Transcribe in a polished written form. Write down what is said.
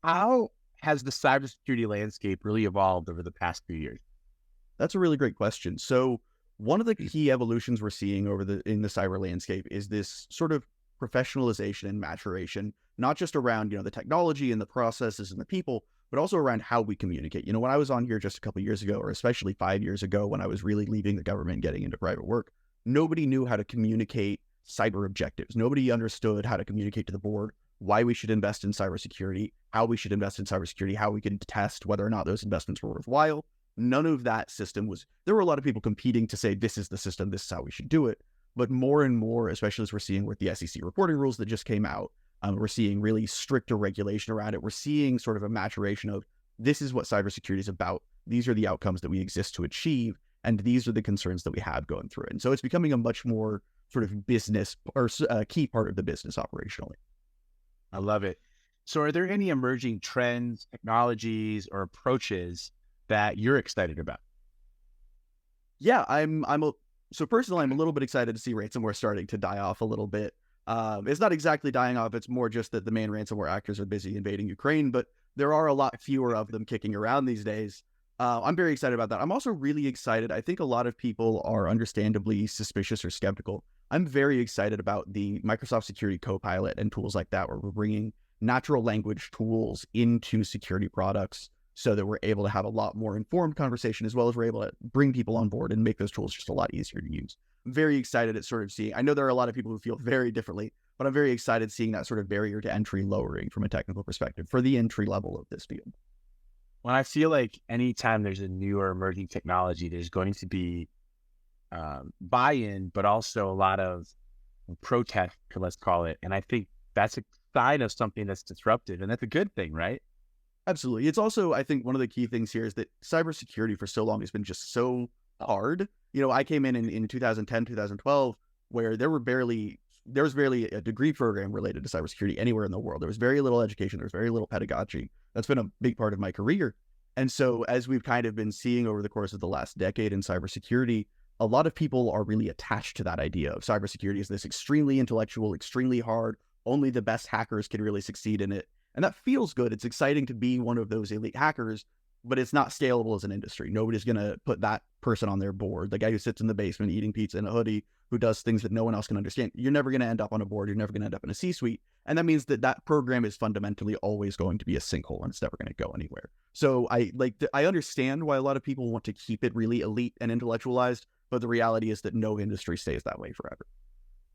How has the cybersecurity landscape really evolved over the past few years? That's a really great question. So one of the key evolutions we're seeing in the cyber landscape is this sort of professionalization and maturation, not just around, the technology and the processes and the people, but also around how we communicate. When I was on here just a couple of years ago, or especially 5 years ago, when I was really leaving the government and getting into private work, nobody knew how to communicate cyber objectives. Nobody understood how to communicate to the board why we should invest in cybersecurity, how we should invest in cybersecurity, how we can test whether or not those investments were worthwhile. None of that system was, there were a lot of people competing to say, this is the system, this is how we should do it. But more and more, especially as we're seeing with the SEC reporting rules that just came out, we're seeing really stricter regulation around it. We're seeing sort of a maturation of, this is what cybersecurity is about. These are the outcomes that we exist to achieve. And these are the concerns that we have going through it. And so it's becoming a much more sort of business or key part of the business operationally. I love it. So, are there any emerging trends, technologies, or approaches that you're excited about? Yeah, so personally, I'm a little bit excited to see ransomware starting to die off a little bit. It's not exactly dying off. It's more just that the main ransomware actors are busy invading Ukraine, but there are a lot fewer of them kicking around these days. I'm very excited about that. I'm also really excited. I think a lot of people are understandably suspicious or skeptical. I'm very excited about the Microsoft Security Copilot and tools like that, where we're bringing natural language tools into security products so that we're able to have a lot more informed conversation, as well as we're able to bring people on board and make those tools just a lot easier to use. I'm very excited at sort of seeing, I know there are a lot of people who feel very differently, but I'm very excited seeing that sort of barrier to entry lowering from a technical perspective for the entry level of this field. When I feel like anytime there's a new or emerging technology, there's going to be buy-in, but also a lot of protest, let's call it. And I think that's a sign of something that's disruptive, and that's a good thing, right? Absolutely. It's also, I think one of the key things here is that cybersecurity for so long has been just so hard. I came in 2010, 2012, where there was barely a degree program related to cybersecurity anywhere in the world. There was very little education. There was very little pedagogy. That's been a big part of my career. And so as we've kind of been seeing over the course of the last decade in cybersecurity, a lot of people are really attached to that idea of cybersecurity as this extremely intellectual, extremely hard, only the best hackers can really succeed in it. And that feels good. It's exciting to be one of those elite hackers, but it's not scalable as an industry. Nobody's going to put that person on their board. The guy who sits in the basement eating pizza in a hoodie, who does things that no one else can understand. You're never going to end up on a board. You're never going to end up in a C-suite. And that means that program is fundamentally always going to be a sinkhole, and it's never going to go anywhere. So I understand why a lot of people want to keep it really elite and intellectualized, but the reality is that no industry stays that way forever.